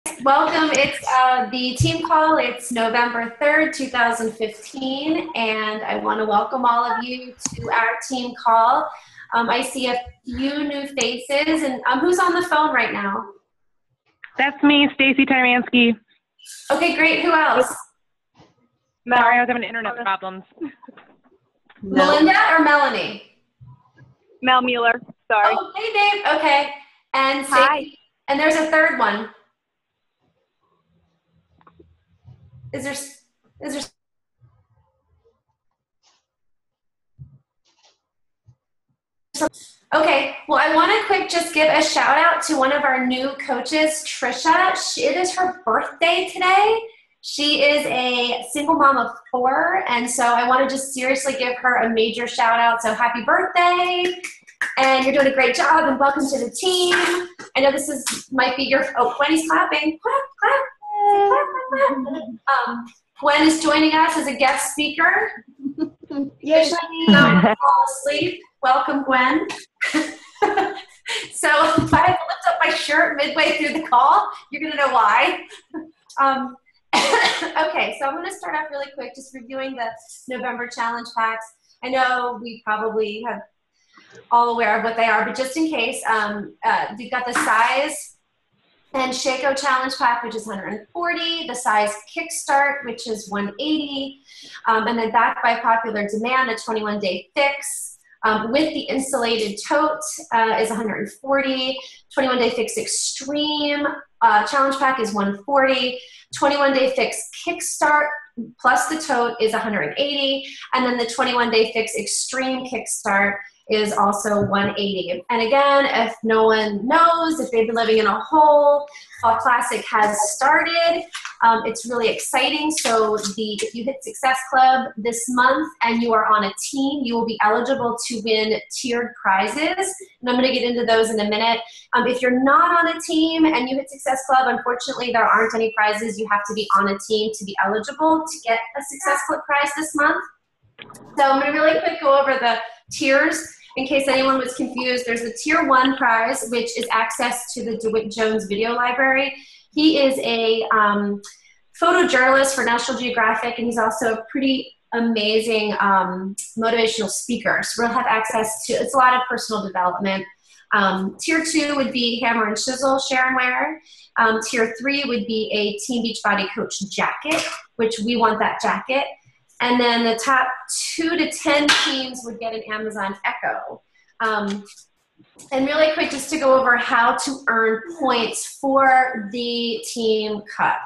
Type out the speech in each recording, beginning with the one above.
Welcome. It's the team call. It's November 3rd, 2015, and I want to welcome all of you to our team call. I see a few new faces, and who's on the phone right now? That's me, Stacy Tymansky. Okay, great. Who else? Sorry, I was having internet problems. Melinda or Melanie? Mel Mueller, sorry. Oh, hey, Dave. Okay. And Stacy. Hi. And there's a third one. Is there? Okay, well, I want to just give a shout out to one of our new coaches, Trisha. It is her birthday today. She is a single mom of 4, and so I want to just seriously give her a major shout out. So happy birthday, and you're doing a great job, and welcome to the team. I know might be your, Gwenny's clapping. Clap, clap. Gwen is joining us as a guest speaker. Yay. Fall asleep. Welcome, Gwen. So if I lift up my shirt midway through the call, you're going to know why. Okay, so I'm going to start off really quick, just reviewing the November challenge packs. I know we probably have all aware of what they are, but just in case, we've got the size and Shaco challenge pack, which is 140, the size Kickstart, which is 180, and then backed by popular demand, a 21-day fix with the insulated tote is 140, 21-day fix Extreme challenge pack is 140, 21-day fix Kickstart plus the tote is 180, and then the 21-day fix Extreme Kickstart is also 180. And again, if no one knows, if they've been living in a hole, Fall Classic has started. It's really exciting. So if you hit Success Club this month and you are on a team, you will be eligible to win tiered prizes. And I'm going to get into those in a minute. If you're not on a team and you hit Success Club, unfortunately, there aren't any prizes. You have to be on a team to be eligible to get a Success Club prize this month. So I'm going to really quick go over the tiers. In case anyone was confused, there's a Tier 1 prize, which is access to the DeWitt Jones video library. He is a photojournalist for National Geographic, and he's also a pretty amazing motivational speaker. So we'll have access to, it's a lot of personal development. Tier 2 would be Hammer and Chisel share and wear. Tier 3 would be a Team Beachbody Coach jacket, which we want that jacket. And then the top 2 to 10 teams would get an Amazon Echo. And really quick, just to go over how to earn points for the Team Cup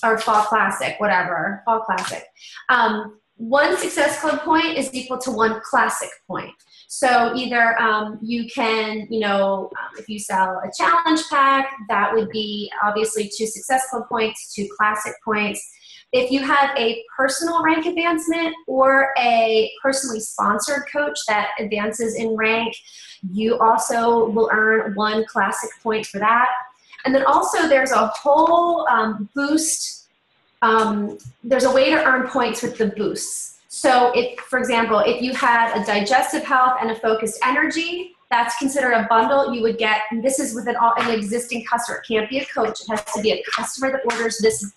or Fall Classic, whatever, Fall Classic. 1 Success Club point is equal to 1 Classic point. So either you can, if you sell a challenge pack, that would be obviously 2 Success Club points, 2 Classic points. If you have a personal rank advancement or a personally sponsored coach that advances in rank, you also will earn 1 Classic point for that. And then also there's a whole boost. There's a way to earn points with the boosts. So if, for example, if you had a digestive health and a focused energy, that's considered a bundle. You would get, and this is with an existing customer. It can't be a coach. It has to be a customer that orders this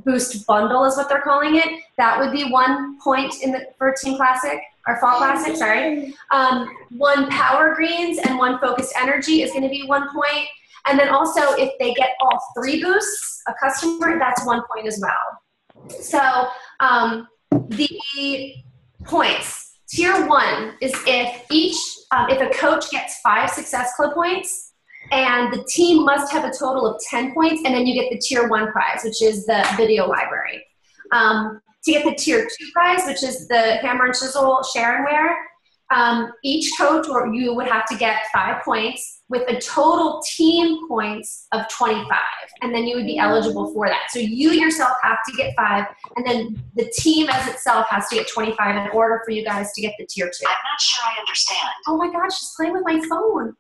boost bundle is what they're calling it. That would be 1 point for Team Classic or Fall Classic, sorry. 1 Power Greens and 1 Focused Energy is going to be 1 point. And then also if they get all 3 boosts, a customer, that's 1 point as well. So the points, Tier 1 is if a coach gets 5 Success Club points, and the team must have a total of 10 points, and then you get the Tier 1 prize, which is the video library. To get the Tier 2 prize, which is the Hammer and Chisel share and wear, each coach or you would have to get 5 points with a total team points of 25, and then you would be eligible for that. So you yourself have to get 5, and then the team as itself has to get 25 in order for you guys to get the Tier 2. I'm not sure I understand. Oh my God, she's playing with my phone.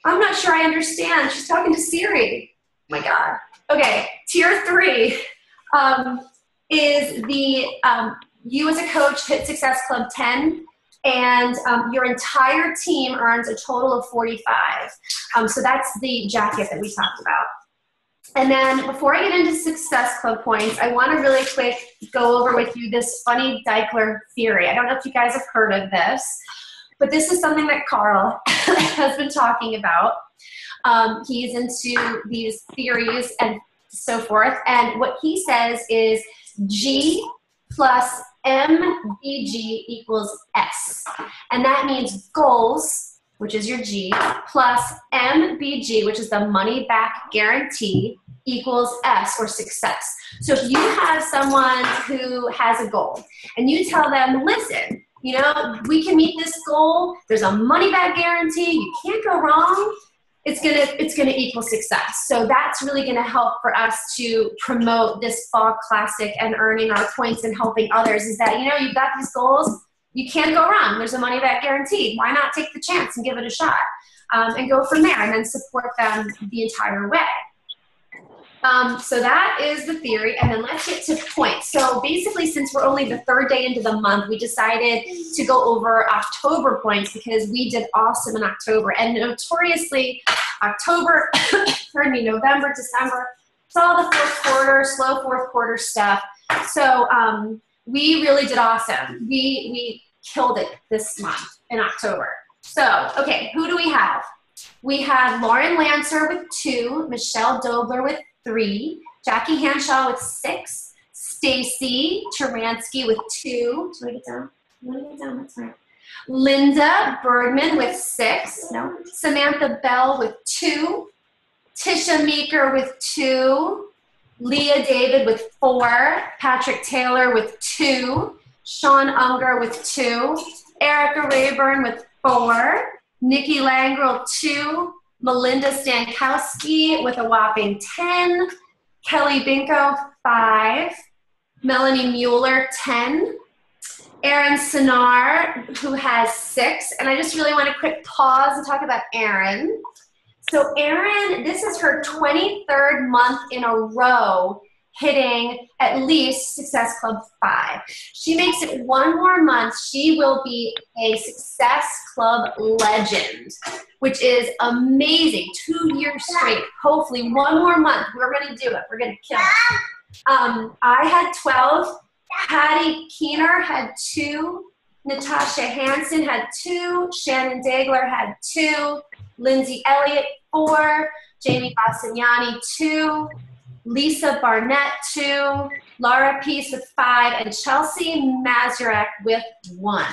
I'm not sure I understand. She's talking to Siri. Oh my God. Okay, Tier 3 is you as a coach hit Success Club 10, and your entire team earns a total of 45. So that's the jacket that we talked about. And then before I get into Success Club points, I want to really quick go over with you this funny Deichler theory. I don't know if you guys have heard of this, but this is something that Carl has been talking about. He's into these theories and so forth. And what he says is G plus MBG equals S. And that means goals, which is your G, plus MBG, which is the money back guarantee, equals S, or success. So if you have someone who has a goal and you tell them, listen, you know, we can meet this goal, there's a money back guarantee, you can't go wrong, it's gonna equal success. So that's really gonna help for us to promote this Fall Classic and earning our points and helping others, is that, you know, you've got these goals, you can't go wrong, there's a money back guarantee. Why not take the chance and give it a shot and go from there and then support them the entire way. So that is the theory, and then let's get to points. So basically, since we're only the third day into the month, we decided to go over October points because we did awesome in October. And notoriously, October, November, December, it's all the fourth quarter, slow fourth quarter stuff. So we really did awesome. We killed it this month in October. So, okay, who do we have? We have Lauren Lancer with 2, Michelle Dobler with 3, Jackie Hanshaw with 6, Stacy Taransky with 2. Do I get down? That's right. Linda Bergman with 6. No. Samantha Bell with 2. Tisha Meeker with 2. Leah David with 4. Patrick Taylor with 2. Sean Unger with 2. Erica Rayburn with 4. Nikki Langrel 2. Melinda Stankowski with a whopping 10, Kelly Binko 5, Melanie Mueller 10, Erin Sinar, who has 6, and I just really want to quick pause and talk about Erin. So Erin, this is her 23rd month in a row hitting at least Success Club 5. She makes it one more month, she will be a Success Club legend, which is amazing. 2 years straight. Hopefully one more month. We're going to do it. We're going to kill it. I had 12. Patty Keener had 2. Natasha Hansen had 2. Shannon Dagler had 2. Lindsay Elliott 4. Jamie Bassignani 2. Lisa Barnett 2. Laura Peace with 5. And Chelsea Mazurek with 1.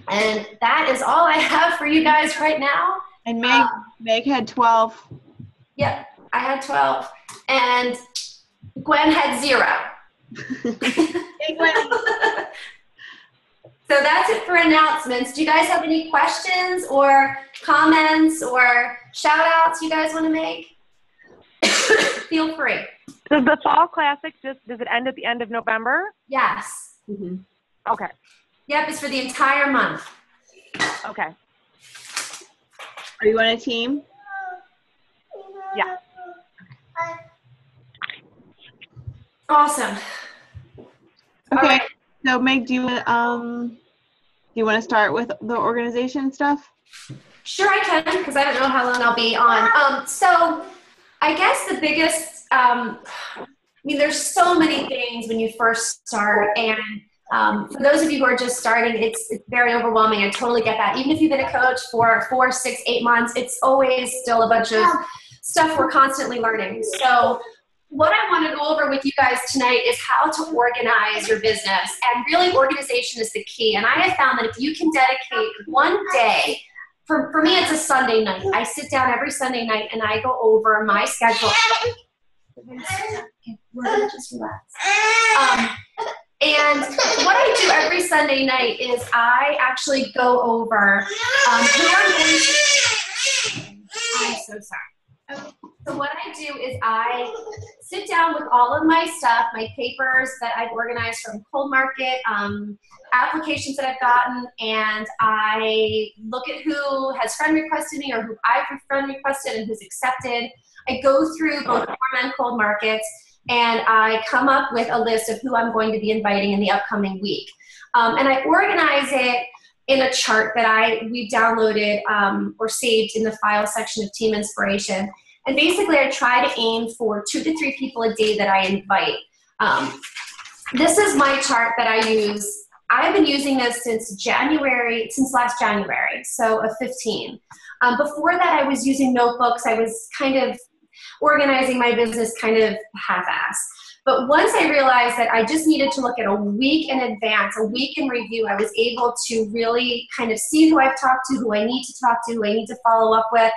And that is all I have for you guys right now. And Meg had 12. Yep, I had 12. And Gwen had 0. Hey, Gwen. So that's it for announcements. Do you guys have any questions or comments or shout outs you guys want to make? Feel free. Does the Fall Classic does it end at the end of November? Yes. Mm-hmm. Okay. Yep, it's for the entire month. Okay. Are you on a team? Yeah. Awesome. Okay. All right. So Meg, do you want to start with the organization stuff? Sure, I can, because I don't know how long I'll be on. So I guess the biggest, there's so many things when you first start, and for those of you who are just starting, it's very overwhelming. I totally get that. Even if you've been a coach for 4, 6, 8 months, it's always still a bunch of stuff we're constantly learning. So what I want to go over with you guys tonight is how to organize your business. And really, organization is the key. And I have found that if you can dedicate one day, for me, it's a Sunday night. I sit down every Sunday night and I go over my schedule. We're going to just relax. And what I do every Sunday night is I actually go over who I'm going to. I'm so sorry. Okay. So what I do is I sit down with all of my stuff, my papers that I've organized from Cold Market, applications that I've gotten, and I look at who has friend requested me or who I've friend requested and who's accepted. I go through both warm and cold markets, and I come up with a list of who I'm going to be inviting in the upcoming week. And I organize it in a chart that we downloaded or saved in the file section of Team Inspiration. And basically I try to aim for 2 to 3 people a day that I invite. This is my chart that I use. I've been using this since last January, so of 15. Before that, I was using notebooks. I was kind of organizing my business kind of half-ass. But once I realized that I just needed to look at a week in advance, a week in review, I was able to really kind of see who I've talked to, who I need to talk to, who I need to follow up with.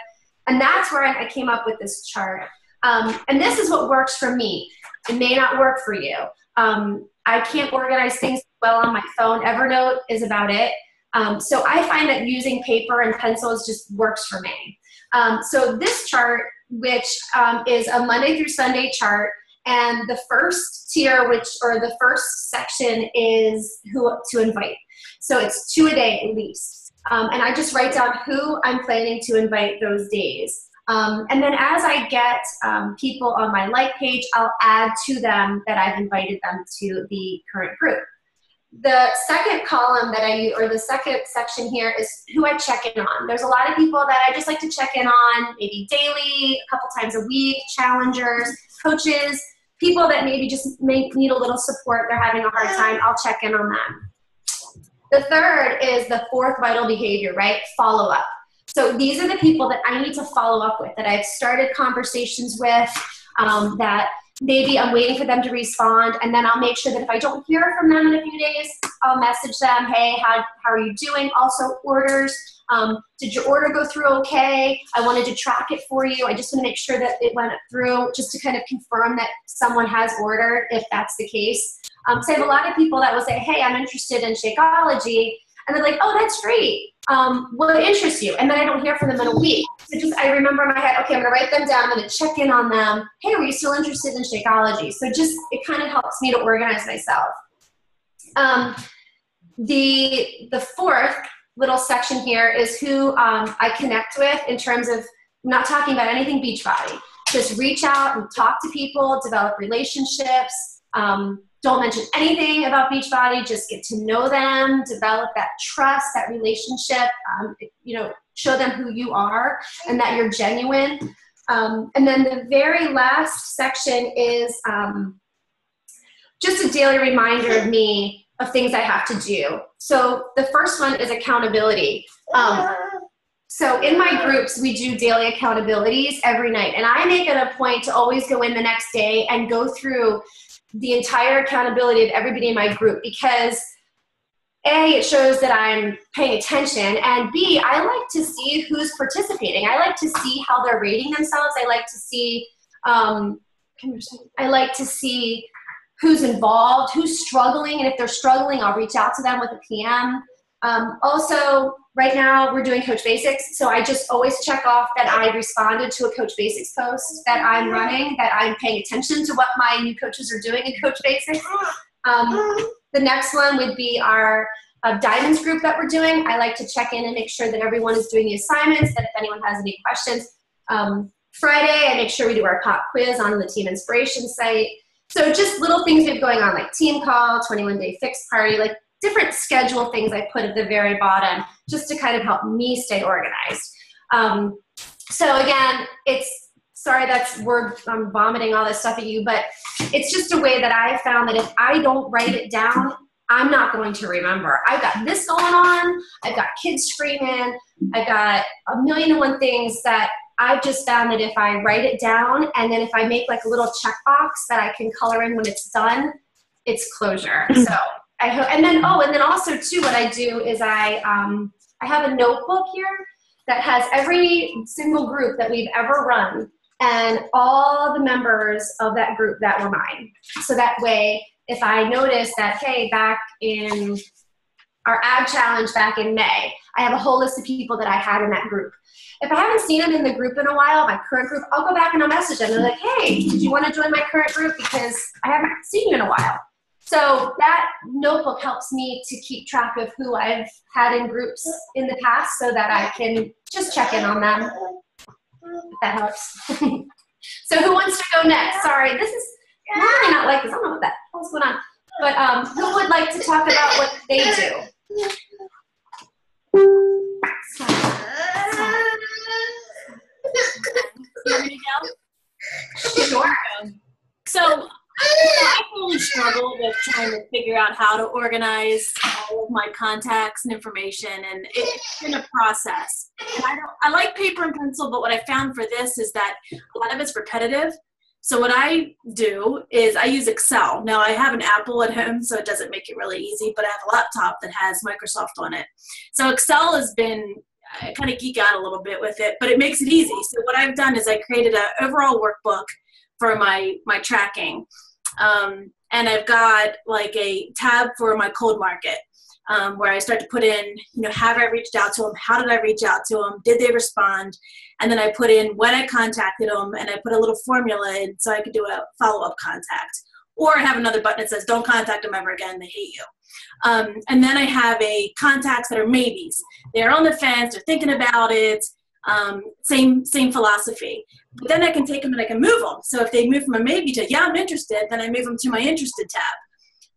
And that's where I came up with this chart. And this is what works for me. It may not work for you. I can't organize things well on my phone. Evernote is about it. So I find that using paper and pencils just works for me. So this chart, which is a Monday through Sunday chart, and the first tier, or the first section is who to invite. So it's 2 a day at least. And I just write down who I'm planning to invite those days. And then as I get people on my like page, I'll add to them that I've invited them to the current group. The second column that I use, or the second section here, is who I check in on. There's a lot of people that I just like to check in on, maybe daily, a couple times a week, challengers, coaches, people that maybe just need a little support, they're having a hard time, I'll check in on them. The third is the fourth vital behavior, right? Follow up. So these are the people that I need to follow up with, that I've started conversations with, that maybe I'm waiting for them to respond, and then I'll make sure that if I don't hear from them in a few days, I'll message them, hey, how are you doing? Also orders, did your order go through okay? I wanted to track it for you. I just want to make sure that it went through, just to kind of confirm that someone has ordered, if that's the case. So I have a lot of people that will say, hey, I'm interested in Shakeology, and they're like, oh, that's great. What interests you? And then I don't hear from them in a week. So I remember in my head, okay, I'm gonna write them down, I'm gonna check in on them. Hey, are you still interested in Shakeology? So it kind of helps me to organize myself. The fourth little section here is who I connect with, in terms of, I'm not talking about anything Beachbody. Just reach out and talk to people, develop relationships. Don't mention anything about Beachbody, just get to know them, develop that trust, that relationship, show them who you are and that you're genuine. And then the very last section is just a daily reminder of me, of things I have to do. So the first one is accountability. So in my groups, we do daily accountabilities every night. And I make it a point to always go in the next day and go through the entire accountability of everybody in my group, because A, it shows that I'm paying attention, and B, I like to see who's participating. I like to see how they're rating themselves. I like to see who's involved, who's struggling, and if they're struggling, I'll reach out to them with a PM. Also, right now we're doing Coach Basics, so I just always check off that I responded to a Coach Basics post that I'm running, that I'm paying attention to what my new coaches are doing in Coach Basics. The next one would be our Diamonds group that we're doing. I like to check in and make sure that everyone is doing the assignments, that if anyone has any questions. Friday, I make sure we do our pop quiz on the Team Inspiration site. So just little things we have going on, like team call, 21-day fixed party, like different schedule things I put at the very bottom just to kind of help me stay organized. So again, I'm vomiting all this stuff at you, but it's just a way that I found that if I don't write it down, I'm not going to remember. I've got this going on, I've got kids screaming, I've got a million and one things that I've just found that if I write it down, and then if I make like a little checkbox that I can color in when it's done, it's closure. So I hope, and then also too, what I do is I have a notebook here that has every single group that we've ever run and all the members of that group that were mine. So that way, if I notice that, hey, back in our Ag Challenge back in May, I have a whole list of people that I had in that group. If I haven't seen them in the group in a while, my current group, I'll go back and I'll message them. They're like, hey, did you want to join my current group? Because I haven't seen you in a while. So that notebook helps me to keep track of who I've had in groups in the past so that I can just check in on them. If that helps. So who wants to go next? Sorry, this is really not like this. I don't know what the hell's going on. But who would like to talk about what they do? You want me to go? So I really struggle with trying to figure out how to organize all of my contacts and information, and it's been a process. And I like paper and pencil, but what I found for this is that a lot of it's repetitive. So what I do is I use Excel. Now I have an Apple at home, so it doesn't make it really easy, but I have a laptop that has Microsoft on it. So Excel has been, I kind of geek out a little bit with it, but it makes it easy. So what I've done is I created an overall workbook for my tracking. And I've got like a tab for my cold market, where I start to put in, have I reached out to them? How did I reach out to them? Did they respond? And then I put in when I contacted them, and I put a little formula in so I could do a follow-up contact. Or I have another button that says, don't contact them ever again, they hate you. And then I have a contacts that are maybes. They're on the fence, they're thinking about it, same philosophy. But then I can take them and I can move them. So if they move from a maybe to, yeah, I'm interested, then I move them to my interested tab.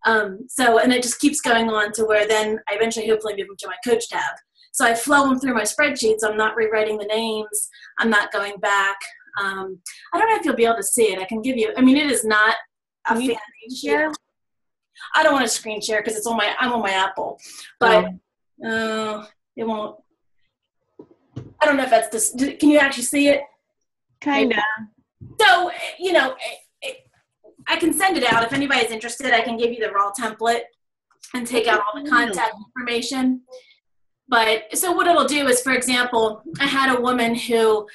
And it just keeps going on to where then I eventually hopefully move them to my coach tab. So I flow them through my spreadsheets. I'm not rewriting the names. I'm not going back. I don't know if you'll be able to see it. I can give you, it is not a fancy share. I don't want to screen share because I'm on my Apple, but it won't. I don't know if that's this. Can you actually see it? Kind of. So, I can send it out. If anybody's interested, I can give you the raw template and take out all the contact information. But so what it'll do is, for example, I had a woman who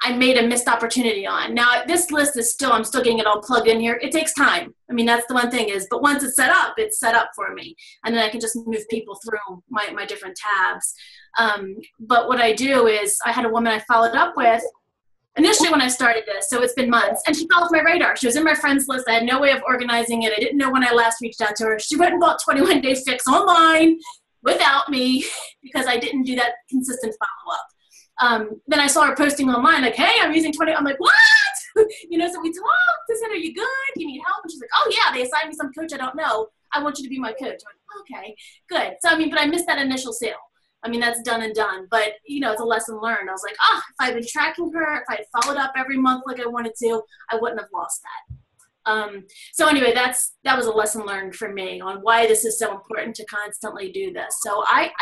I made a missed opportunity on. Now, this list is I'm still getting it all plugged in here. It takes time. That's the one thing is, but once it's set up for me. And then I can just move people through my different tabs. But what I do is I had a woman I followed up with initially when I started this, so it's been months, and she fell off my radar. She was in my friends list. I had no way of organizing it. I didn't know when I last reached out to her. She went and bought 21 Day Fix online without me because I didn't do that consistent follow-up. Then I saw her posting online like, hey, I'm using 20. I'm like, what? So we talked. I said, are you good? Do you need help? And she's like, oh, yeah, they assigned me some coach I don't know. I want you to be my coach. I'm like, okay, good. So, but I missed that initial sale. That's done and done. But, it's a lesson learned. I was like, if I had been tracking her, if I had followed up every month like I wanted to, I wouldn't have lost that. So anyway, that was a lesson learned for me on why this is so important to constantly do this. So I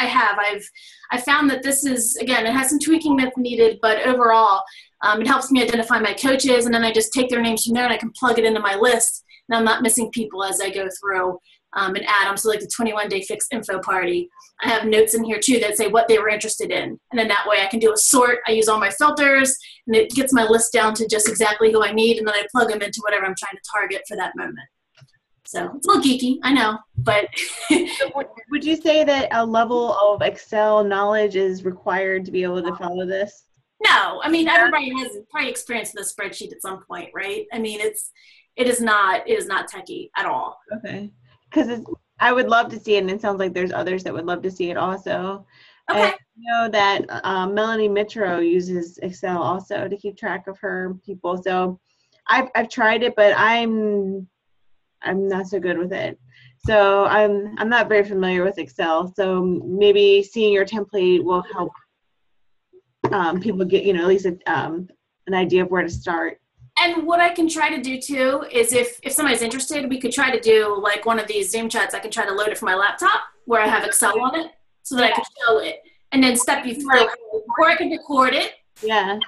found that this is, again, it has some tweaking that's needed, but overall, it helps me identify my coaches, and then I just take their names from there and I can plug it into my list, and I'm not missing people as I go through and add them. So like the 21 Day Fix info party, I have notes in here too that say what they were interested in. And then that way I can do a sort. I use all my filters and it gets my list down to just exactly who I need. And then I plug them into whatever I'm trying to target for that moment. So it's a little geeky, I know, but. Would you say that a level of Excel knowledge is required to be able to follow this? No, everybody has probably experienced the spreadsheet at some point, right? It is not techie at all. Okay. Because I would love to see it, and it sounds like there's others that would love to see it also. Okay. And I know that Melanie Mitro uses Excel also to keep track of her people. So I've tried it, but I'm not so good with it. So I'm not very familiar with Excel. So maybe seeing your template will help people get at least an idea of where to start. And what I can try to do too is if somebody's interested, we could try to do like one of these Zoom chats. I can try to load it from my laptop where I have Excel on it so that I can show it and then step you through. Or I can record it. Yeah.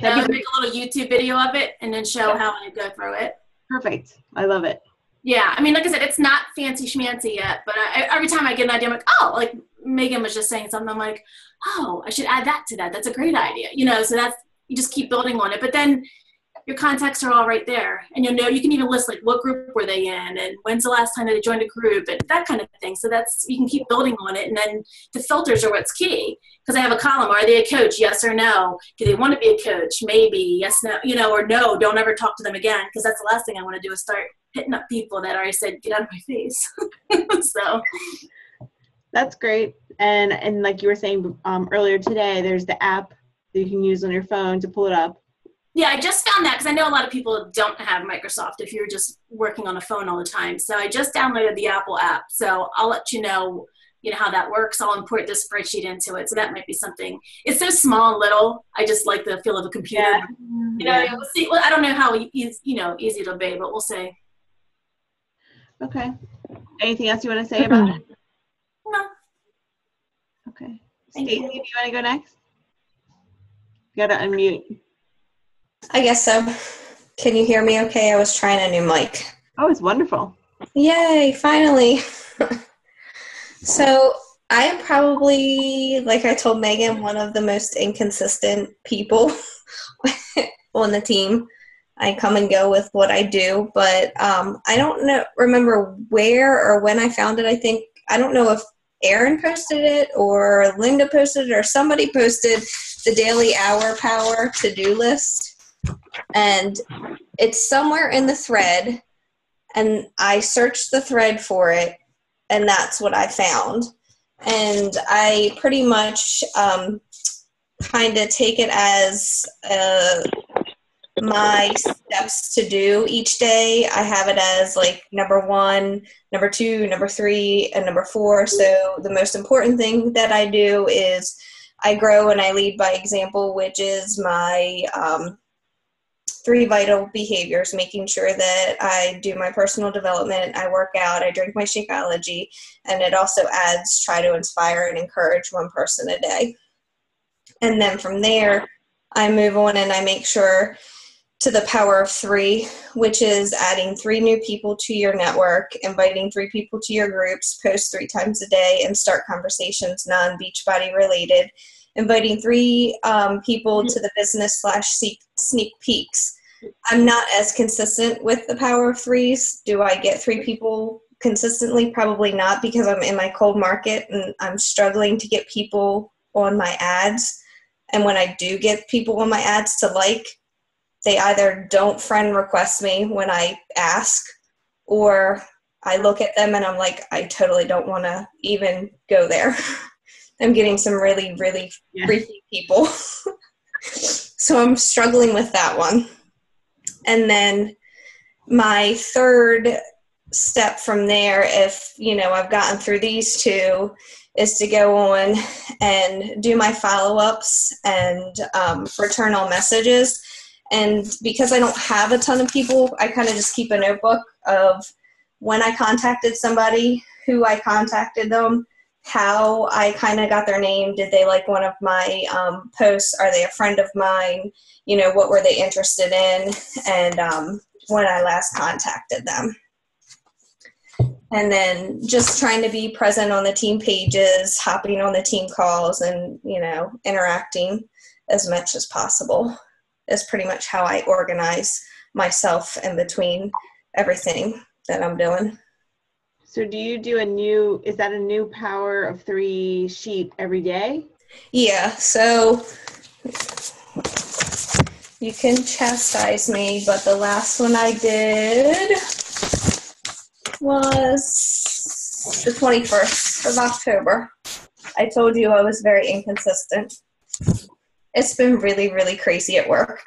Make a little YouTube video of it and then show how I go through it. Perfect. I love it. Yeah. Like I said, it's not fancy schmancy yet, but every time I get an idea, I'm like, like Megan was just saying something. I'm like, I should add that to that. That's a great idea. So you just keep building on it. But then your contacts are all right there. And you can even list like what group were they in and when's the last time they joined a group and that kind of thing. So you can keep building on it. And then the filters are what's key. Because I have a column, are they a coach? Yes or no? Do they want to be a coach? Maybe, yes, no, or no, don't ever talk to them again. Because that's the last thing I want to do is start hitting up people that already said, get out of my face. So. That's great. And like you were saying earlier today, there's the app that you can use on your phone to pull it up. Yeah, I just found that because I know a lot of people don't have Microsoft if you're just working on a phone all the time. So I just downloaded the Apple app. So I'll let you know how that works, I'll import this spreadsheet into it. So that might be something. It's so small and little. I just like the feel of a computer. Yeah. We'll see. Well, I don't know how easy it'll be, but we'll see. Okay. Anything else you want to say about it? No. Okay. Thank Stacy, you. do you want to go next? You gotta unmute. I guess so. Can you hear me okay? I was trying a new mic. Oh, it's wonderful. Yay, finally. So I am probably, like I told Megan, one of the most inconsistent people on the team. I come and go with what I do, but I don't remember where or when I found it. I don't know if Erin posted it or Linda posted it or somebody posted the daily hour power to-do list. And it's somewhere in the thread, and I searched the thread for it, and that's what I found. And I pretty much kind of take it as my steps to do each day. I have it as like number 1, number 2, number 3, and number 4. So the most important thing that I do is I grow and I lead by example, which is my 3 vital behaviors: making sure that I do my personal development, I work out, I drink my Shakeology, and it also adds try to inspire and encourage one person a day. And then from there, I move on and I make sure to the power of 3, which is adding 3 new people to your network, inviting 3 people to your groups, post 3 times a day, and start conversations non-Beachbody related, inviting 3 people to the business/sneak peeks. I'm not as consistent with the power of 3s. Do I get 3 people consistently? Probably not, because I'm in my cold market and I'm struggling to get people on my ads. And when I do get people on my ads to like, they either don't friend request me when I ask, or I look at them and I'm like, I totally don't want to even go there. I'm getting some really, really freaky people. So I'm struggling with that one. And then my third step from there, if, I've gotten through these 2, is to go on and do my follow-ups and return all messages. And because I don't have a ton of people, I kind of just keep a notebook of when I contacted somebody, who I contacted them, how I kind of got their name. Did they like one of my posts? Are they a friend of mine? What were they interested in? And when I last contacted them. And then just trying to be present on the team pages, hopping on the team calls, and, interacting as much as possible is pretty much how I organize myself in between everything that I'm doing. So do you do is that a new power of 3 sheet every day? Yeah, so you can chastise me, but the last one I did was the 21st of October. I told you I was very inconsistent. It's been really, really crazy at work.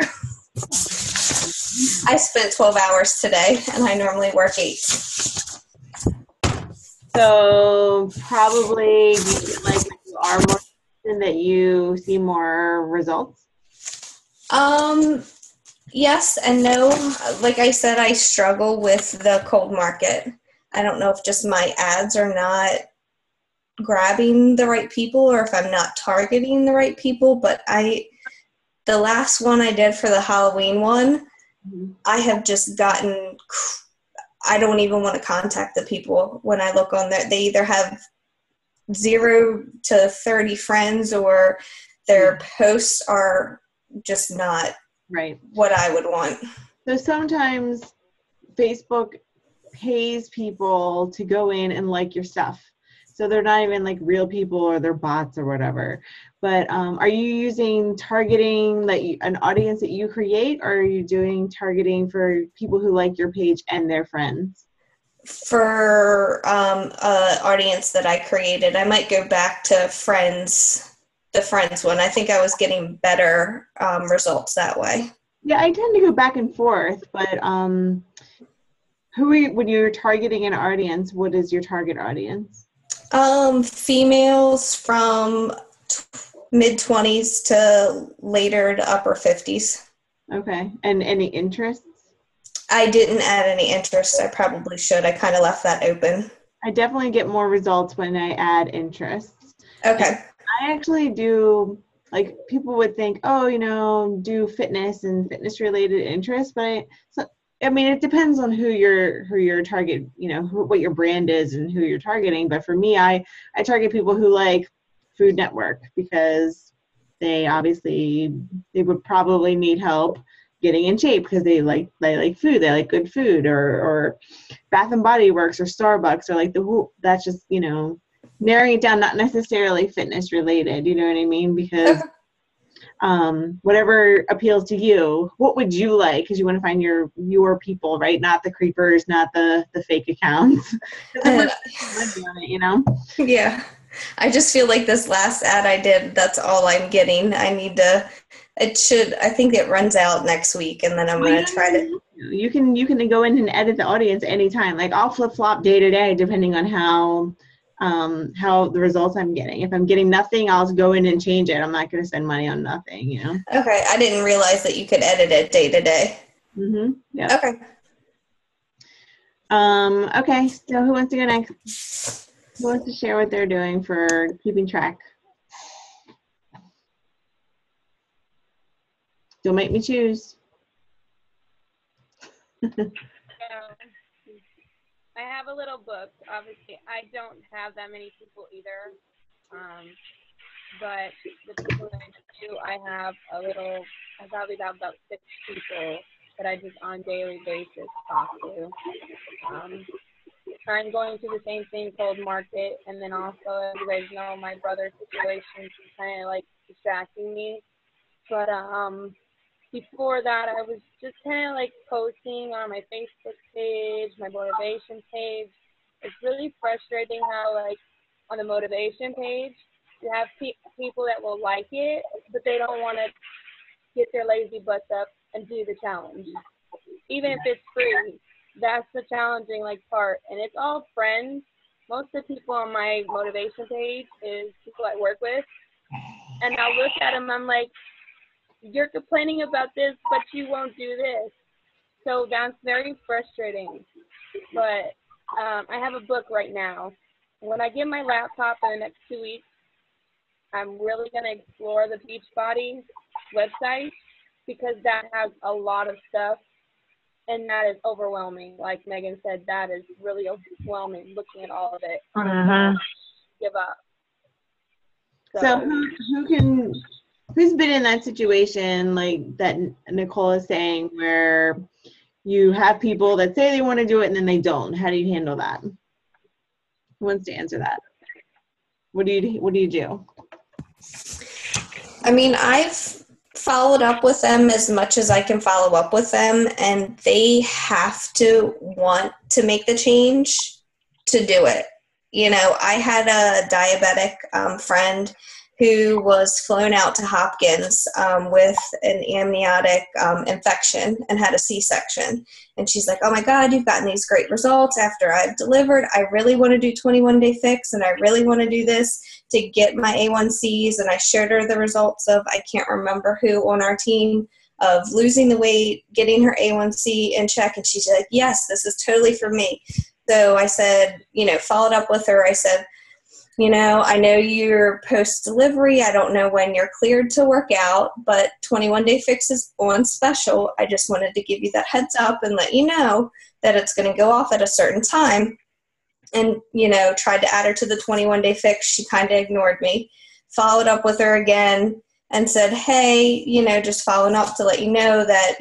I spent 12 hours today, and I normally work 8. So probably do you feel like you are more consistent, that you see more results? Yes and no. Like I said, I struggle with the cold market. I don't know if just my ads are not grabbing the right people or if I'm not targeting the right people, but the last one I did for the Halloween one, I have just gotten, I don't even want to contact the people when I look on there. They either have 0 to 30 friends, or their posts are just not right what I would want. So sometimes Facebook pays people to go in and like your stuff. So they're not even like real people, or they're bots or whatever. But are you using targeting an audience that you create, or are you doing targeting for people who like your page and their friends? For audience that I created, I might go back to friends, the friends one. I think I was getting better results that way. Yeah, I tend to go back and forth, but when you're targeting an audience, what is your target audience? Females from mid-20s to later to upper 50s. Okay. And any interests? I didn't add any interest. I probably should. I kind of left that open. I definitely get more results when I add interests. Okay. I actually do, like, people would think, oh, do fitness and fitness related interests, but I mean, it depends on who your target, what your brand is and who you're targeting. But for me, I target people who like Food Network because they would probably need help getting in shape because they like food, they like good food, or Bath and Body Works or Starbucks, or like that's just, narrowing it down, not necessarily fitness related, you know what I mean? Because whatever appeals to you, what would you like? Because you want to find your people, right? Not the creepers, not the fake accounts. Yeah. I just feel like this last ad I did, that's all I'm getting. I think it runs out next week, and then I'm going to try to. You can go in and edit the audience anytime. Like, I'll flip flop day to day depending on how the results I'm getting. If I'm getting nothing, I'll go in and change it. I'm not going to spend money on nothing, Okay. I didn't realize that you could edit it day to day. Yeah. Okay. Okay. So who wants to go next? Who wants to share what they're doing for keeping track? Don't make me choose. I have a little book. Obviously, I don't have that many people either. But the people that I do, I probably have about 6 people that I just on daily basis talk to. I'm going through the same thing called market, and then also, as you guys know, my brother's situation is kind of like distracting me. But before that, I was just kind of like posting on my Facebook page, my motivation page. It's really frustrating how, like, on the motivation page, you have people that will like it, but they don't want to get their lazy butts up and do the challenge. Even if it's free, that's the challenging part. And it's all friends. Most of the people on my motivation page is people I work with. And I'll look at them, I'm like, you're complaining about this, but you won't do this. So that's very frustrating. But I have a book right now. When I get my laptop in the next 2 weeks, I'm really going to explore the Beachbody website because that has a lot of stuff, and that is overwhelming. Like Megan said, that is really overwhelming looking at all of it. Give up. So who's been in that situation like that Nicole is saying, where you have people that say they want to do it and then they don't? How do you handle that? Who wants to answer that? What do you do? I mean, I've followed up with them as much as I can follow up with them, and they have to want to make the change to do it. I had a diabetic friend who was flown out to Hopkins with an amniotic infection and had a C-section. And she's like, oh my God, you've gotten these great results after I've delivered. I really want to do 21-day fix, and I really want to do this to get my A1Cs. And I showed her the results of, I can't remember who on our team, of losing the weight, getting her A1C in check. And she's like, yes, this is totally for me. So I said, followed up with her. I said, I know you're post-delivery. I don't know when you're cleared to work out, but 21-day fix is on special. I just wanted to give you that heads up and let you know that it's going to go off at a certain time. And, tried to add her to the 21-day fix. She kind of ignored me. Followed up with her again and said, hey, just following up to let you know that,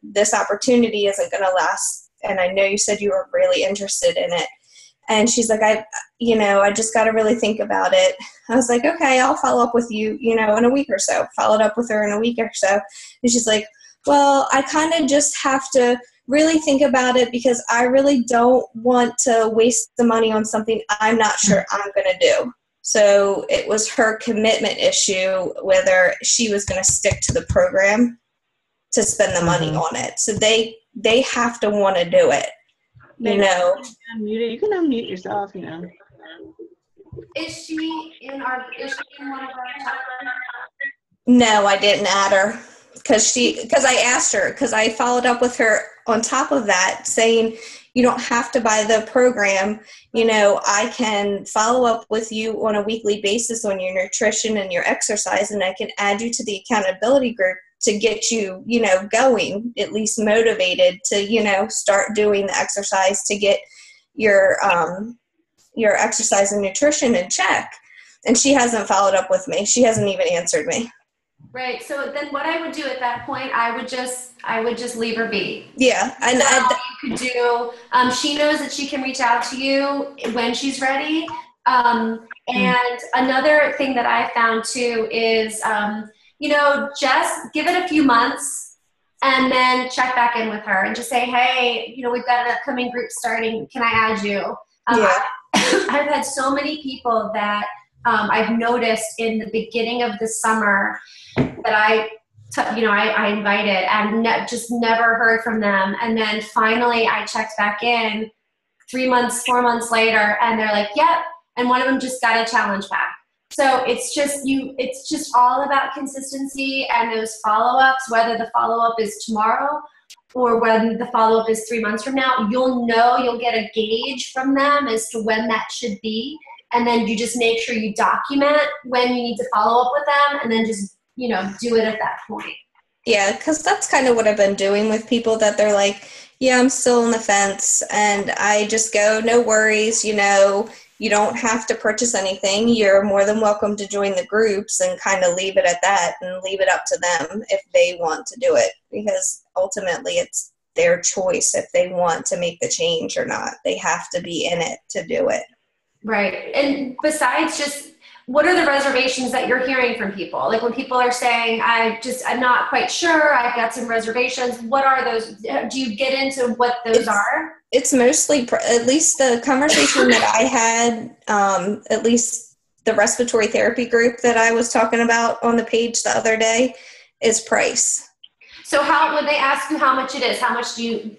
this opportunity isn't going to last. And I know you said you were really interested in it. And she's like, I just got to really think about it. I was like, okay, I'll follow up with you, in a week or so. Followed up with her in a week or so. And she's like, well, I kind of just have to really think about it because I really don't want to waste the money on something I'm not sure I'm going to do. So it was her commitment issue, whether she was going to stick to the program to spend the money on it. So they have to want to do it. You can unmute yourself, Is she in one of our chapters? No, I didn't add her because I asked her, because I followed up with her on top of that saying, you don't have to buy the program. You know, I can follow up with you on a weekly basis on your nutrition and your exercise, and I can add you to the accountability group to get you, you know, going, at least motivated to, you know, start doing the exercise to get your exercise and nutrition in check. And she hasn't followed up with me. She hasn't even answered me. Right. So then what I would do at that point, I would just leave her be. Yeah. And so you could do, she knows that she can reach out to you when she's ready. And another thing that I found too is, you know, just give it a few months and then check back in with her and just say, hey, you know, we've got an upcoming group starting. Can I add you? Yeah. I've had so many people that I've noticed in the beginning of the summer that I invited and just never heard from them. And then finally I checked back in 3 months, 4 months later, and they're like, yep. And one of them just got a challenge pack. So it's just all about consistency and those follow-ups, whether the follow-up is tomorrow or when the follow-up is 3 months from now. You'll get a gauge from them as to when that should be. And then you just make sure you document when you need to follow up with them, and then just, you know, do it at that point. Yeah, because that's kind of what I've been doing with people, that they're like, yeah, I'm still on the fence. And I just go, no worries, you know, you don't have to purchase anything. You're more than welcome to join the groups, and kind of leave it at that and leave it up to them if they want to do it, because ultimately it's their choice if they want to make the change or not. They have to be in it to do it. Right. And besides, just what are the reservations that you're hearing from people? Like when people are saying, I'm not quite sure, I've got some reservations. What are those? Do you get into what those are? It's mostly, at least the conversation that I had, at least the respiratory therapy group that I was talking about on the page the other day, is price. So when they ask you how much it is,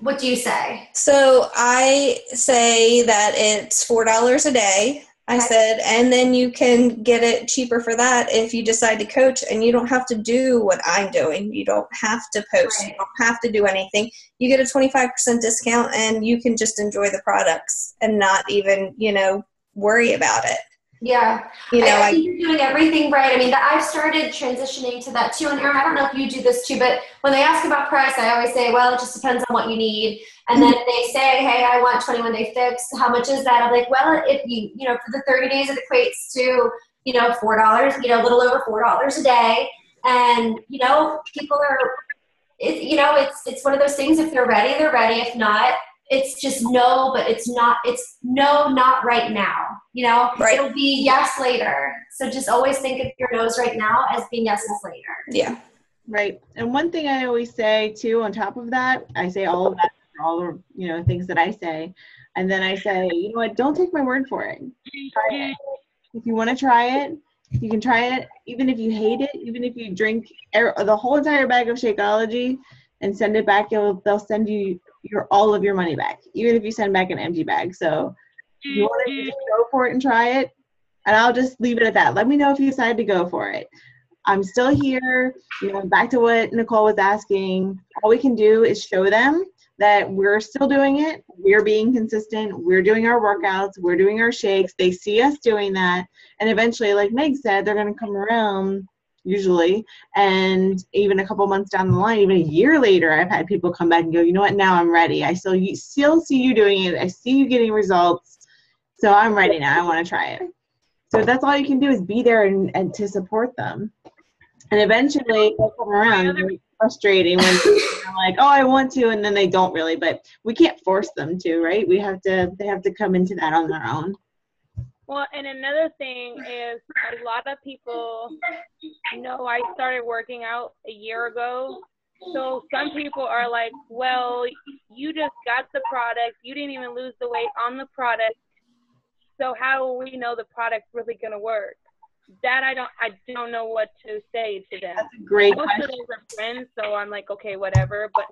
what do you say? So I say that it's $4 a day. I said, and then you can get it cheaper for that if you decide to coach, and you don't have to do what I'm doing. You don't have to post. Right. You don't have to do anything. You get a 25% discount, and you can just enjoy the products and not even, you know, worry about it. Yeah. You know, I think you're doing everything right. I mean, I've started transitioning to that too. And Erin, I don't know if you do this too, but when they ask about price, I always say, well, it just depends on what you need. And then if they say, hey, I want 21-day fix, how much is that? I'm like, well, if you know, for the 30 days, it equates to, you know, $4, you know, a little over $4 a day. And, you know, people are, you know, it's one of those things. If they're ready, they're ready. If not, it's just no, but it's no, not right now. You know, right. It'll be yes later. So just always think of your no's right now as being yeses later. Yeah. Right. And one thing I always say too, on top of that, I say all of that, all the, you know, things that I say. And then I say, you know what, don't take my word for it. Try it. If you want to try it, you can try it. Even if you hate it, even if you drink the whole entire bag of Shakeology and send it back, they'll send you all of your money back, even if you send back an empty bag. So if you want to just go for it and try it, and I'll just leave it at that. Let me know if you decide to go for it. I'm still here. You know, back to what Nicole was asking, all we can do is show them that we're still doing it. We're being consistent. We're doing our workouts. We're doing our shakes. They see us doing that. And eventually, like Meg said, they're going to come around usually. And even a couple months down the line, even a year later, I've had people come back and go, you know what, now I'm ready. I still see you doing it. I see you getting results. So I'm ready now. I want to try it. So that's all you can do, is be there and to support them. And eventually they'll come around. It's frustrating when they're like, oh, I want to, and then they don't really, but we can't force them to, right? They have to come into that on their own. Well, and another thing is a lot of people know I started working out a year ago. So some people are like, well, you just got the product. You didn't even lose the weight on the product. So how will we know the product's really going to work? That I don't know what to say to them. That's a great question. Most of those are friends, so I'm like, okay, whatever. But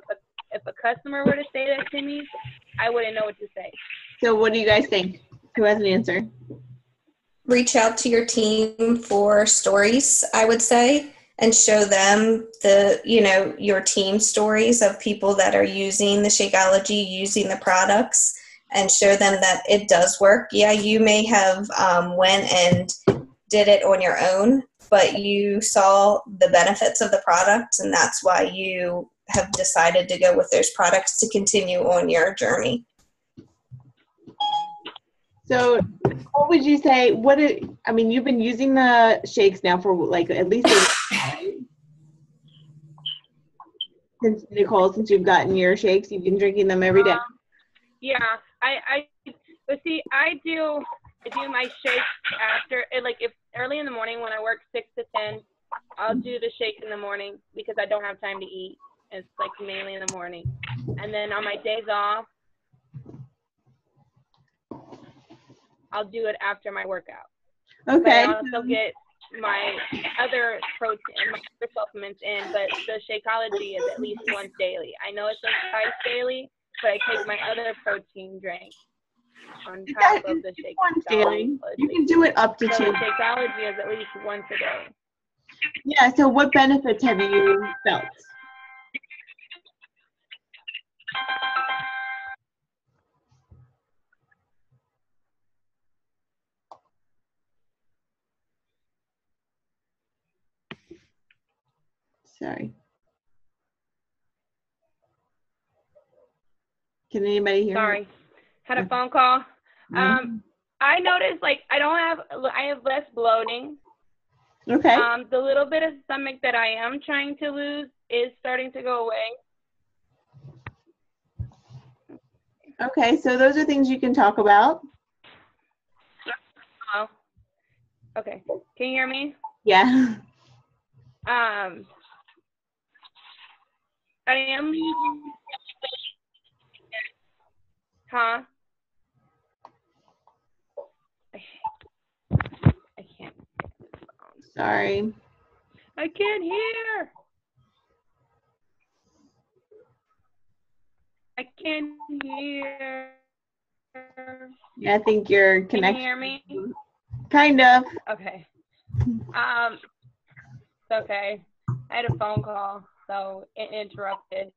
if a customer were to say that to me, I wouldn't know what to say. So what do you guys think? Who has an answer? reach out to your team for stories, I would say, and show them your team stories of people that are using the Shakeology, using the products, and show them that it does work. Yeah, you may have went and did it on your own, but you saw the benefits of the products, and that's why you have decided to go with those products to continue on your journey. So what would you say, you've been using the shakes now for like at least since Nicole, since you've gotten your shakes, you've been drinking them every day. Yeah, I do my shakes after, like if early in the morning when I work 6 to 10, I'll do the shake in the morning because I don't have time to eat. It's like mainly in the morning. And then on my days off, I'll do it after my workout. Okay. But I also get my other protein, my other supplements in, but the Shakeology is at least once daily. I know it says twice daily, but I take my other protein drink on top of the Shakeology. Once daily. You can do it up to 2. So the Shakeology is at least once a day. Yeah, so what benefits have you felt? Sorry. Can anybody hear Sorry. me? Had a phone call. I noticed I have less bloating. Okay. The little bit of stomach that I am trying to lose is starting to go away. Okay, so those are things you can talk about. Oh. Okay. Can you hear me? Yeah. I am losing. Huh? I can't. Sorry. I can't hear. I can't hear. Yeah, I think your Can connection. you hear me? Kind of. Okay. It's okay. I had a phone call, so it interrupted.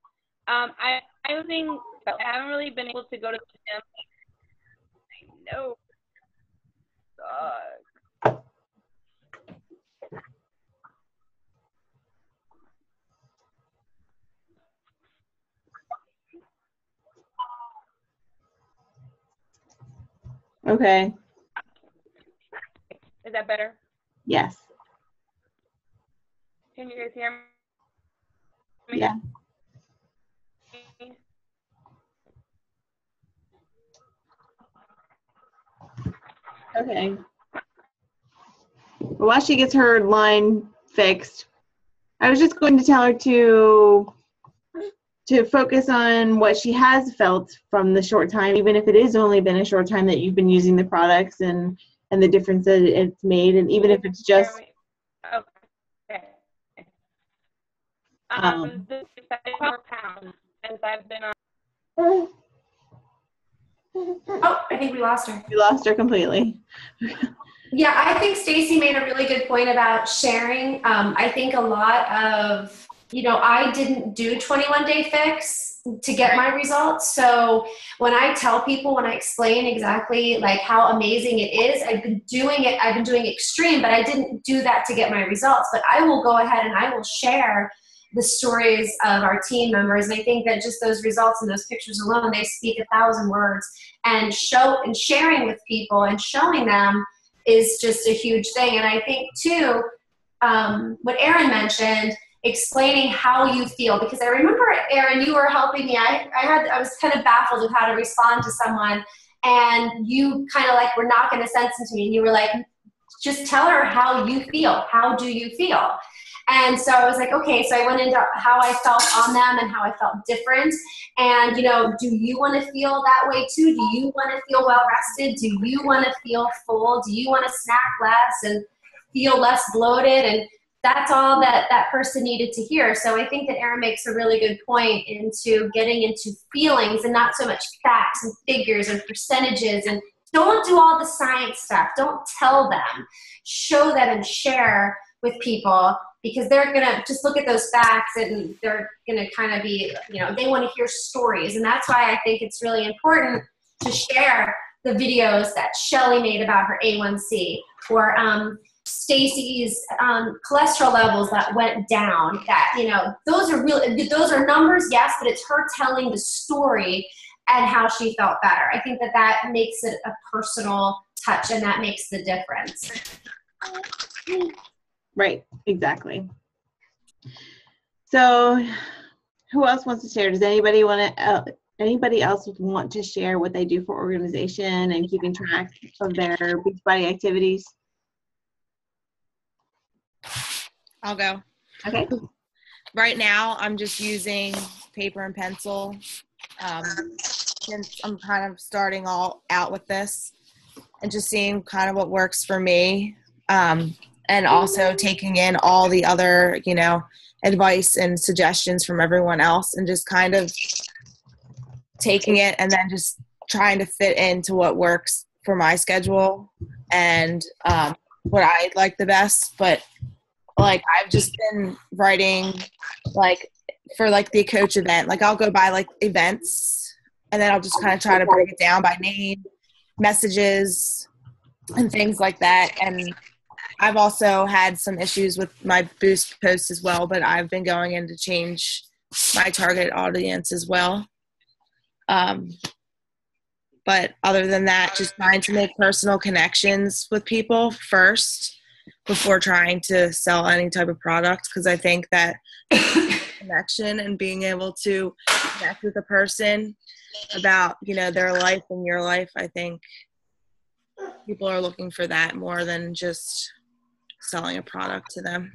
I haven't really been able to go to the gym. I know. Okay. Is that better? Yes. Can you guys hear me? Yeah. Okay. While she gets her line fixed, I was just going to tell her to focus on what she has felt from the short time, even if it is only been a short time that you've been using the products and the difference that it's made, and even if it's just okay. 5 pounds since I've been on. Oh, I think we lost her. you lost her completely. Yeah, I think Stacy made a really good point about sharing. I think a lot of, I didn't do 21-day fix to get my results. So when I tell people, when I explain exactly like how amazing it is, I've been doing extreme, but I didn't do that to get my results. But I will go ahead and I will share the stories of our team members. And I think that just those results and those pictures alone, they speak 1,000 words. And sharing with people and showing them is just a huge thing. And I think too, what Erin mentioned, explaining how you feel, because I remember, Erin, you were helping me. I was kind of baffled with how to respond to someone, and you kind of were knocking a sense into me, and you were like, just tell her how you feel. How do you feel? And so I was like, okay, so I went into how I felt on them and how I felt different. And, do you want to feel that way too? Do you want to feel well rested? Do you want to feel full? Do you want to snack less and feel less bloated? And that's all that person needed to hear. So I think that Erin makes a really good point into getting into feelings and not so much facts and figures and percentages and Don't do all the science stuff. Don't tell them. Show them and share with people, because they're going to just look at those facts and they're going to kind of be, they want to hear stories. And that's why I think it's really important to share the videos that Shelly made about her A1C, or Stacy's cholesterol levels that went down. That, those are numbers, yes, but it's her telling the story and how she felt better. I think that makes it a personal touch, and that makes the difference. Right, exactly. So who else wants to share? Does anybody else want to share what they do for organization and keeping track of their Beachbody activities? I'll go. Okay. Right now, I'm just using paper and pencil. Since I'm kind of starting all out with this and just seeing kind of what works for me. And also taking in all the other, advice and suggestions from everyone else, and just kind of taking it and then just trying to fit into what works for my schedule and what I like the best. But I've just been writing for the coach event. I'll go by events, and then I'll just kind of try to break it down by name, messages, and things like that. And I've also had some issues with my Boost posts as well, but I've been going in to change my target audience as well. But other than that, just trying to make personal connections with people first before trying to sell any type of product, because I think that connection and being able to connect with a person about, their life and your life, I think people are looking for that more than just selling a product to them.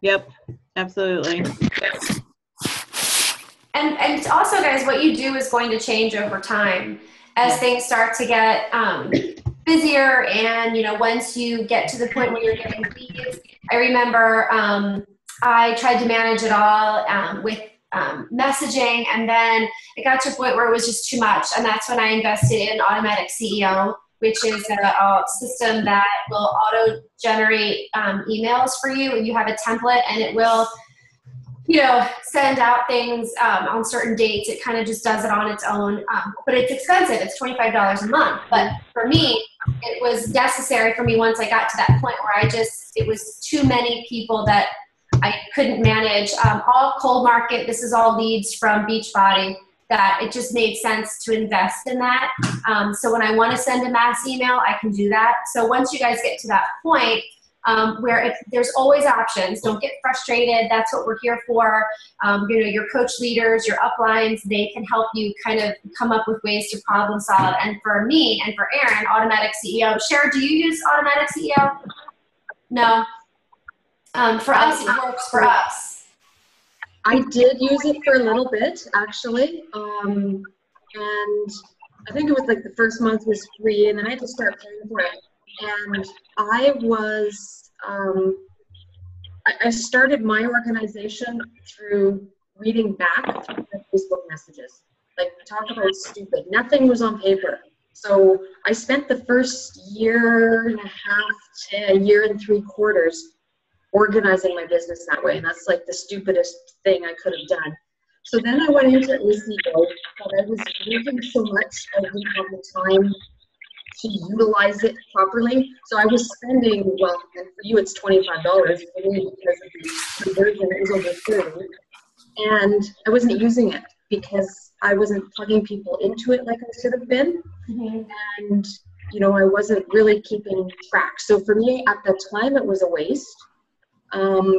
Yep, absolutely. And also, guys, what you do is going to change over time as things start to get busier. And, once you get to the point where you're getting leads, I remember I tried to manage it all with messaging, and then it got to a point where it was just too much. And that's when I invested in Automatic CEO, which is a system that will auto-generate emails for you. You have a template, and it will, send out things on certain dates. It kind of just does it on its own. But it's expensive. It's $25 a month. But for me, it was necessary for me once I got to that point where it was too many people that I couldn't manage. All cold market. This is all leads from Beachbody. That it just made sense to invest in that. So when I want to send a mass email, I can do that. So once you guys get to that point where there's always options, don't get frustrated. That's what we're here for. Your coach leaders, your uplines, they can help you kind of come up with ways to problem solve. And for me and for Erin, Automatic CEO. Cher, do you use Automatic CEO? No. For us, it works for us. I did use it for a little bit, actually, and I think it was the first month was free, and then I had to start paying for it. And I started my organization through reading back through the Facebook messages. Talk about stupid. Nothing was on paper. So I spent the first year and a half to a year and 3/4 organizing my business that way, and that's the stupidest thing I could have done. So then I went into ACO, but I was working so much I didn't have the time to utilize it properly. So I was spending, and for you it's $25, for me because of the conversion is over 30, and I wasn't using it because I wasn't plugging people into it like I should have been. Mm-hmm. And I wasn't really keeping track. So for me at the time it was a waste.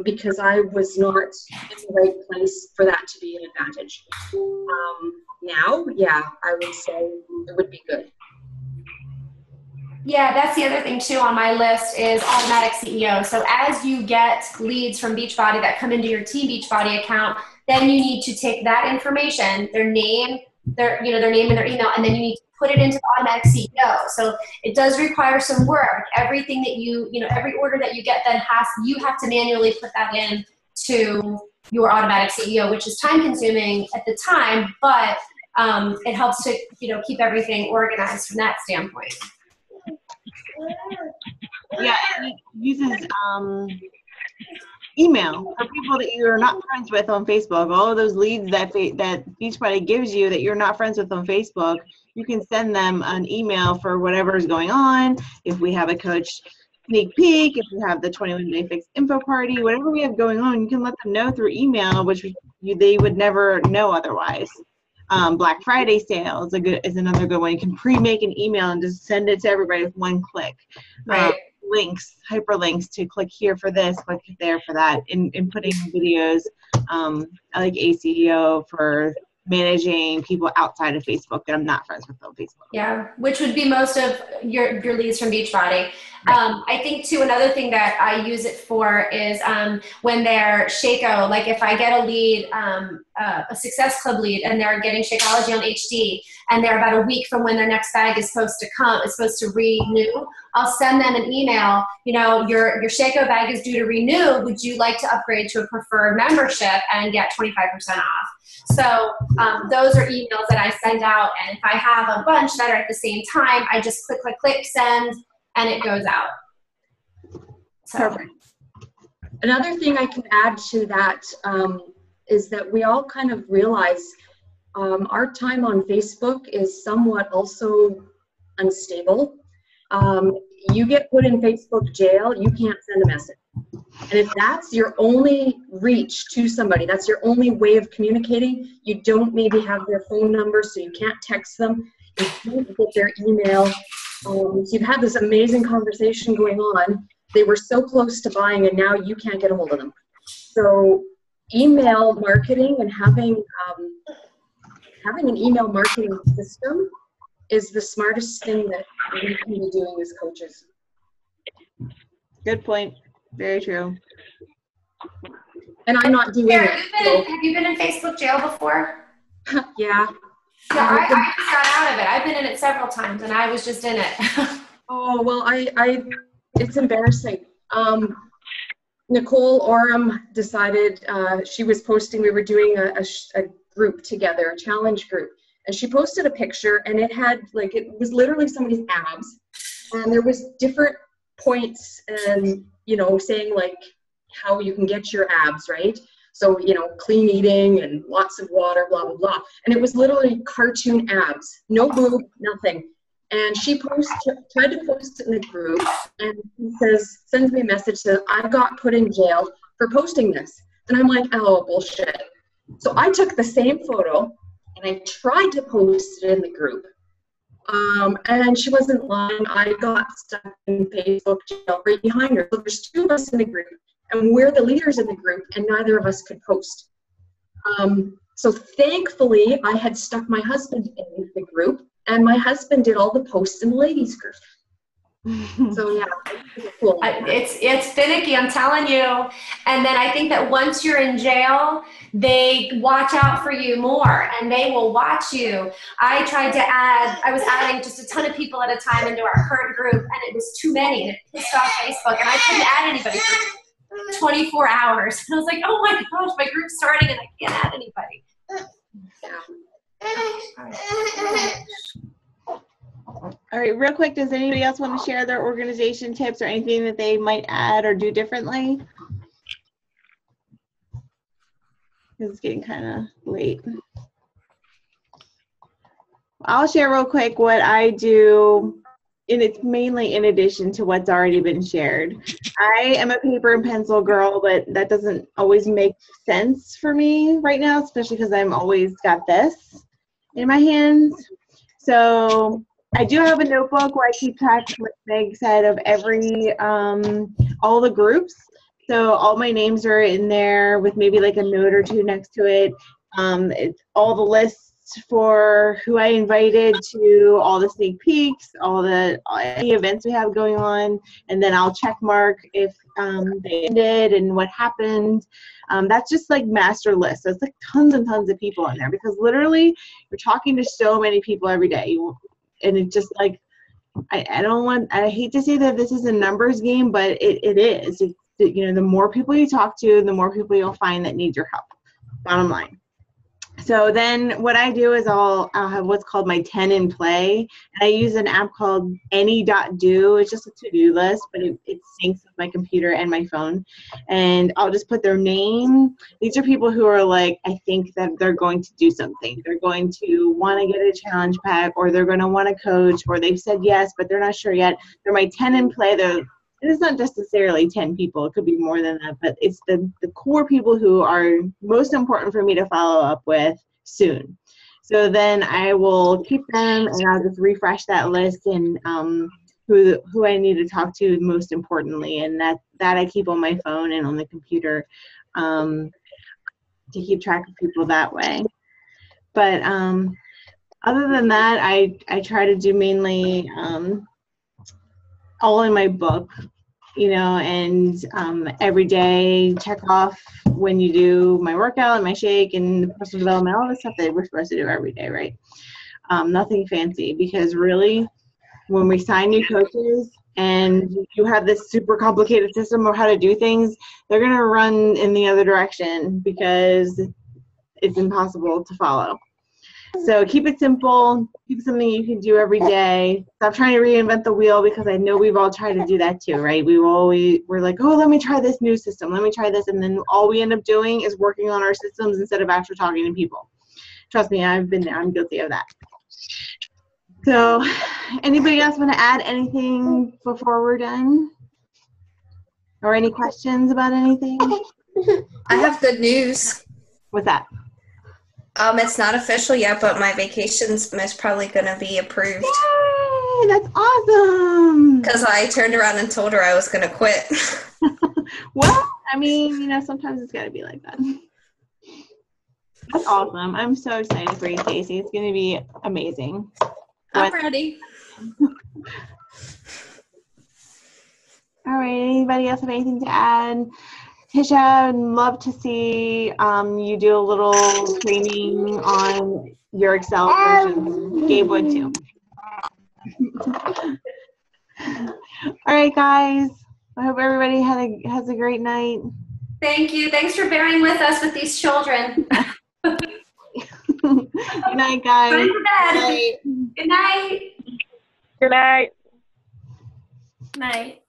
Because I was not in the right place for that to be an advantage. Now, I would say it would be good. Yeah, that's the other thing too on my list is Automatic CEO. So as you get leads from Beachbody that come into your Team Beachbody account, then you need to take that information, their name, their name and their email, and then you need to put it into the Automatic CEO. So it does require some work. Everything that every order that you get then you have to manually put that in to your Automatic CEO, which is time consuming at the time, but it helps to, keep everything organized from that standpoint. Yeah, and it uses email for people that you're not friends with on Facebook. All of those leads that Beachbody gives you that you're not friends with on Facebook, you can send them an email for whatever is going on. If we have a coach sneak peek, if we have the 21-day fix info party, whatever we have going on, you can let them know through email, which they would never know otherwise. Black Friday sale is another good one. You can pre-make an email and just send it to everybody with one click. Right. Links, hyperlinks to click here for this, click there for that, in putting videos. I like ACEO for managing people outside of Facebook that I'm not friends with on Facebook. Yeah, which would be most of your leads from Beachbody. I think too, another thing that I use it for is when they're Shakeology, like if I get a lead, a Success Club lead, and they're getting Shakeology on HD, and they're about a week from when their next bag is supposed to renew, I'll send them an email, your Shako bag is due to renew. Would you like to upgrade to a preferred membership and get 25% off? So those are emails that I send out, and if I have a bunch that are at the same time, I just click, send, and it goes out. So. Perfect. Another thing I can add to that is that we all kind of realize our time on Facebook is somewhat also unstable. You get put in Facebook jail, you can't send a message. And if that's your only reach to somebody, that's your only way of communicating, you don't maybe have their phone number, so you can't text them, you can't get their email. So you've had this amazing conversation going on. They were so close to buying, and now you can't get a hold of them. So email marketing and having an email marketing system is the smartest thing that we can be doing as coaches. Good point. Very true. And I'm not doing Sarah, it. have you been in Facebook jail before? Yeah. Yeah, I just got out of it. I've been in it several times, and I was just in it. Oh, well, it's embarrassing. Nicole Oram decided she was posting, we were doing a group together, a challenge group, and she posted a picture, and it had, it was literally somebody's abs, and there was different points and, saying, how you can get your abs, right? So, clean eating and lots of water, blah, blah, blah. And it was literally cartoon abs, no boob, nothing. And she tried to post it in the group, and he sends me a message, says, I got put in jail for posting this. And I'm like, oh, bullshit. So I took the same photo, and I tried to post it in the group. And she wasn't lying. I got stuck in Facebook jail right behind her. So there's two of us in the group, and we're the leaders in the group, and neither of us could post. So thankfully, I had stuck my husband in the group, and my husband did all the posts in the ladies group. So yeah, cool. It's finicky, I'm telling you. And then I think that once you're in jail, they watch out for you more, and they will watch you. I was adding just a ton of people at a time into our current group, and it was too many, and it pissed off Facebook, and I couldn't add anybody for 24 hours. I was like, oh my gosh, my group's starting, and I can't add anybody. All right, real quick, does anybody else want to share their organization tips or anything that they might add or do differently? It's getting kind of late. I'll share real quick what I do, and it's mainly in addition to what's already been shared. I am a paper and pencil girl, but that doesn't always make sense for me right now, especially because I'm always got this in my hands. So I do have a notebook where I keep track, like Meg said, of all the groups. So all my names are in there with maybe like a note or two next to it. It's all the lists for who I invited to, all the sneak peeks, any events we have going on, and then I'll check mark if they ended and what happened. That's just like master list. There's like tons and tons of people in there because literally you're talking to so many people every day. And it's just like, I hate to say that this is a numbers game, but it is. The more people you talk to, the more people you'll find that need your help. Bottom line. So then what I do is I'll have what's called my 10 in play. And I use an app called Any.do. It's just a to-do list, but it syncs with my computer and my phone. And I'll just put their name. These are people who are like, I think that they're going to do something. They're going to want to get a challenge pack, or they're going to want to coach, or they've said yes, but they're not sure yet. They're my 10 in play. It's not necessarily 10 people. It could be more than that, but it's the core people who are most important for me to follow up with soon. So then I will keep them, and I'll just refresh that list and who I need to talk to most importantly, and that I keep on my phone and on the computer to keep track of people that way. But other than that, I try to do mainly all in my book, you know, and every day check off when you do my workout and my shake and personal development, all the stuff that we're supposed to do every day, right? Nothing fancy, because really when we sign new coaches and you have this super complicated system of how to do things, they're going to run in the other direction because it's impossible to follow. So keep it simple, keep something you can do every day. Stop trying to reinvent the wheel, because I know we've all tried to do that too, right? We're like, oh, let me try this new system, let me try this, and then all we end up doing is working on our systems instead of actually talking to people. Trust me, I've been there, I'm guilty of that. So anybody else want to add anything before we're done? Or any questions about anything? I have good news. What's that? It's not official yet, but my vacation's most probably going to be approved. Yay, that's awesome. Because I turned around and told her I was going to quit. Well, I mean, you know, sometimes it's got to be like that. That's awesome. I'm so excited for you, Casey. It's going to be amazing. I'm ready. All right, anybody else have anything to add? Tisha, I'd love to see you do a little training on your Excel version. Gabe would too. All right, guys. I hope everybody has a great night. Thank you. Thanks for bearing with us with these children. Good night, guys. Time for bed. Good night. Good night. Night.